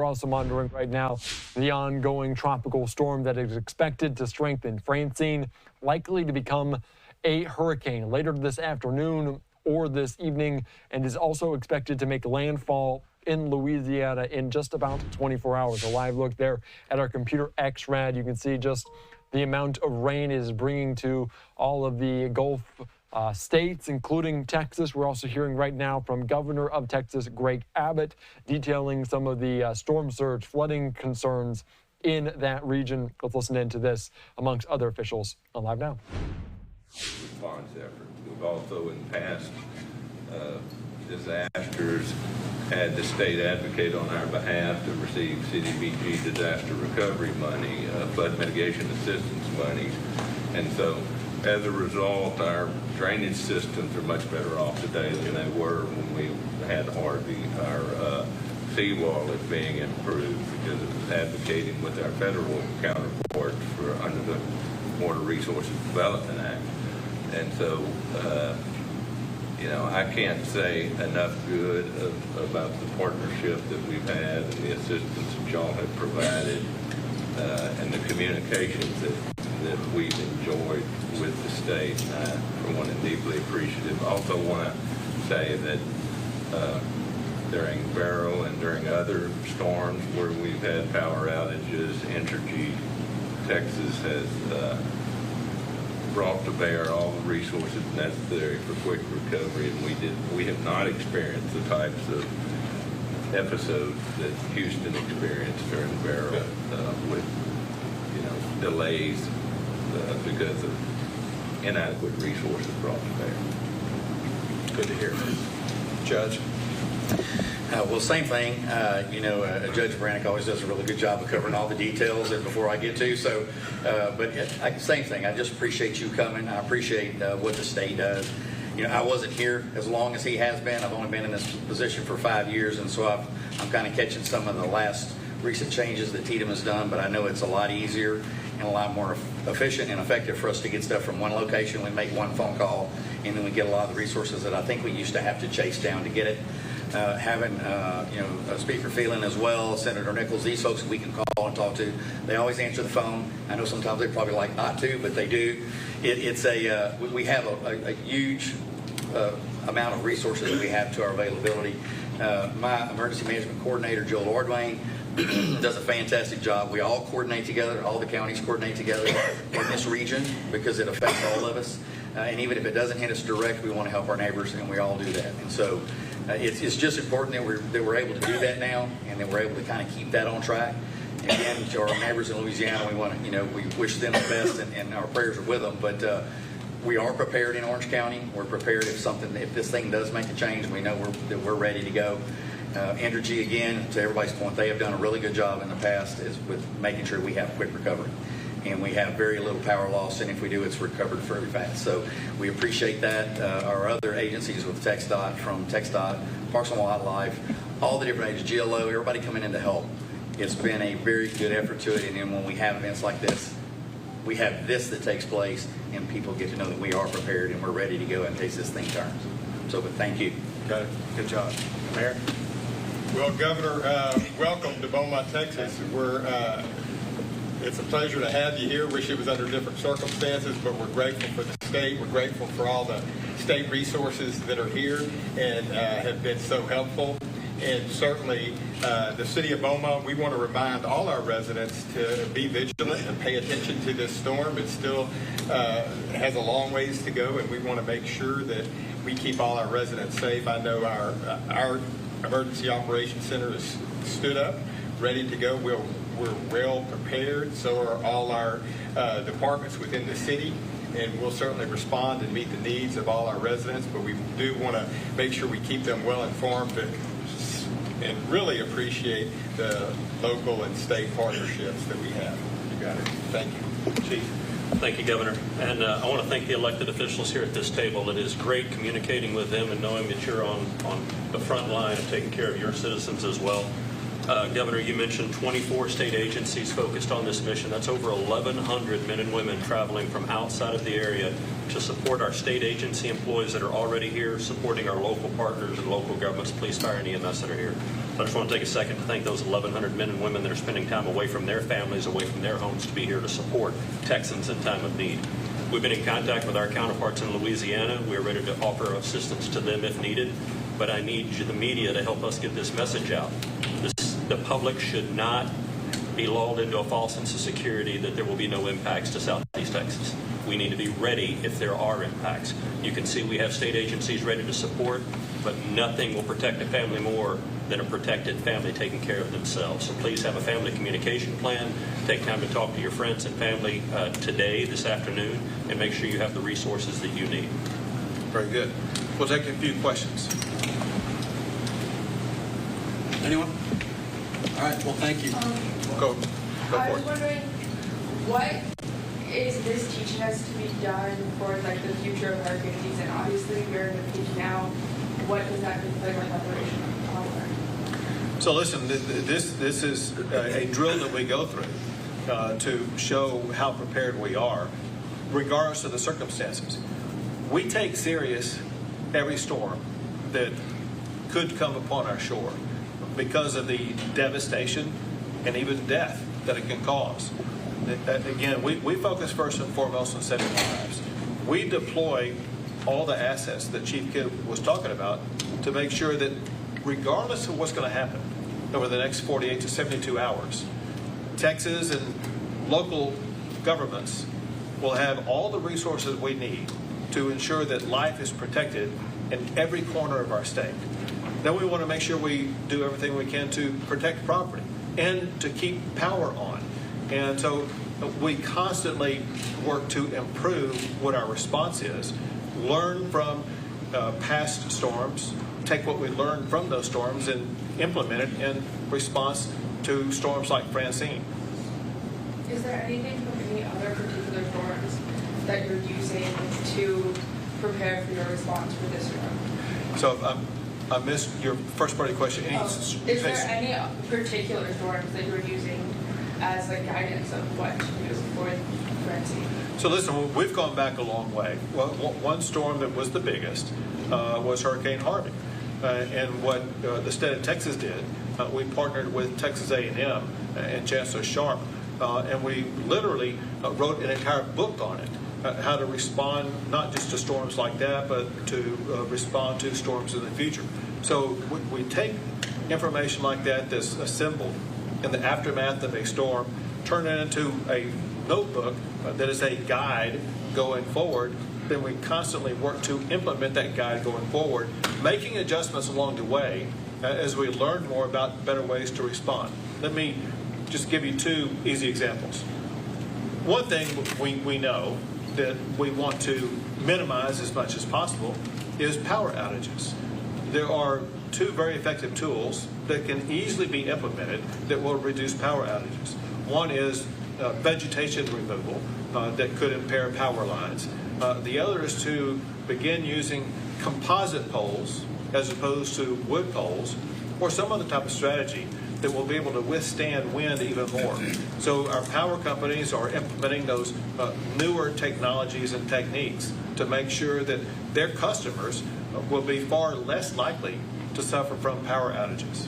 we're also monitoring right now the ongoing tropical storm that is expected to strengthen. Francine likely to become a hurricane later this afternoon or this evening, and is also expected to make landfall in Louisiana in just about 24 hours. A live look there at our computer XRAD. You can see just the amount of rain it is bringing to all of the Gulf states, including Texas. We're also hearing right now from Governor of Texas, Greg Abbott, detailing some of the storm surge flooding concerns in that region. Let's listen into this amongst other officials on Live Now. Response effort. We've also in past disasters had the state advocate on our behalf to receive CDBG disaster recovery money, flood mitigation assistance money, and so as a result, our drainage systems are much better off today than they were when we had Harvey. Our seawall is being improved because it was advocating with our federal counterparts for under the Water Resources Development Act. And so, you know, I can't say enough good about the partnership that we've had and the assistance that y'all have provided and the communications that we've enjoyed with the state. And I, for one, am deeply appreciative. I also want to say that during Beryl and during other storms where we've had power outages, Entergy Texas has brought to bear all the resources necessary for quick recovery, and we have not experienced the types of episodes that Houston experienced during Beryl with, you know, delays because of inadequate resources brought to bear. Good to hear. Judge? Well, same thing. Judge Brannick always does a really good job of covering all the details before I get to. So, same thing. I just appreciate you coming. I appreciate what the state does. You know, I wasn't here as long as he has been. I've only been in this position for 5 years, and so I'm kind of catching some of the last recent changes that TETM has done, but I know it's a lot easier and a lot more efficient and effective for us to get stuff from one location. We make one phone call, and then we get a lot of the resources that I think we used to have to chase down to get it. Having Speaker Phelan as well, Senator Nichols, these folks we can call and talk to. They always answer the phone. I know sometimes they probably like not to, but they do. We have a huge amount of resources that we have to our availability. My emergency management coordinator, Joel Ordwayne, does a fantastic job. We all coordinate together. All the counties coordinate together in this region because it affects all of us. And even if it doesn't hit us direct, we want to help our neighbors, and we all do that. And so it's just important that we're able to do that now, and that we're able to kind of keep that on track. And again, to our neighbors in Louisiana, we want to, we wish them the best, and our prayers are with them. But we are prepared in Orange County. We're prepared if this thing does make a change. We know that we're ready to go. Entergy, again, to everybody's point, they have done a really good job in the past with making sure we have quick recovery. And we have very little power loss, and if we do, it's recovered very fast. So we appreciate that. Our other agencies with TXDOT, Parks and Wildlife, all the different agencies, GLO, everybody coming in to help. It's been a very good effort to it, and then when we have events like this, we have this that takes place, and people get to know that we are prepared and we're ready to go in case this thing turns. So, but thank you. Okay, good job. Mayor? Well, Governor, welcome to Beaumont, Texas. It's a pleasure to have you here. Wish it was under different circumstances, but we're grateful for the state. We're grateful for all the state resources that are here and have been so helpful. And certainly the city of Beaumont, we want to remind all our residents to be vigilant and pay attention to this storm. It still has a long ways to go, and we want to make sure that we keep all our residents safe. I know our Emergency Operations Center is stood up, ready to go. We're well prepared, so are all our departments within the city, and we'll certainly respond and meet the needs of all our residents, but we do want to make sure we keep them well informed and really appreciate the local and state partnerships that we have. You got it. Thank you. Chief. Thank you, Governor. And I want to thank the elected officials here at this table. It is great communicating with them and knowing that you're on the front line of taking care of your citizens as well. Governor, you mentioned 24 state agencies focused on this mission. That's over 1,100 men and women traveling from outside of the area to support our state agency employees that are already here, supporting our local partners and local governments, police, fire, and EMS that are here. I just want to take a second to thank those 1,100 men and women that are spending time away from their families, away from their homes, to be here to support Texans in time of need. We've been in contact with our counterparts in Louisiana. We're ready to offer assistance to them if needed, but I need the media to help us get this message out. The public should not be lulled into a false sense of security that there will be no impacts to Southeast Texas. We need to be ready if there are impacts. You can see we have state agencies ready to support, but nothing will protect a family more than a protected family taking care of themselves. So please have a family communication plan. Take time to talk to your friends and family today, this afternoon, and make sure you have the resources that you need. Very good. We'll take a few questions. Anyone? All right, well, thank you. Go I for was it. wondering, what is this teaching us to be done for like the future of hurricane season? Obviously, we're in the peak now. What does that mean for like operation? So listen, this is a drill that we go through to show how prepared we are, regardless of the circumstances. We take serious every storm that could come upon our shore because of the devastation and even death that it can cause. Again, we focus first and foremost on saving lives. We deploy all the assets that Chief Kidd was talking about to make sure that regardless of what's going to happen over the next 48 to 72 hours, Texas and local governments will have all the resources we need to ensure that life is protected in every corner of our state. Then we want to make sure we do everything we can to protect property and to keep power on. And so we constantly work to improve what our response is, learn from past storms, take what we learned from those storms and implement it in response to storms like Francine. Is there anything from any other particular storms that you're using to prepare for your response for this storm? So I missed your first part of the question. Is there any particular storms that you're using as like guidance of what to do for Francine? So listen, we've gone back a long way. Well, one storm that was the biggest was Hurricane Harvey. And what the state of Texas did, we partnered with Texas A&M and Chancellor Sharp, and we literally wrote an entire book on it, how to respond not just to storms like that, but to respond to storms in the future. So we take information like that that's assembled in the aftermath of a storm, turn it into a notebook that is a guide going forward. Then we constantly work to implement that guide going forward, making adjustments along the way as we learn more about better ways to respond. Let me just give you two easy examples. One thing we know that we want to minimize as much as possible is power outages. There are two very effective tools that can easily be implemented that will reduce power outages. One is vegetation removal that could impair power lines. The other is to begin using composite poles as opposed to wood poles, or some other type of strategy that will be able to withstand wind even more. So our power companies are implementing those newer technologies and techniques to make sure that their customers will be far less likely to suffer from power outages.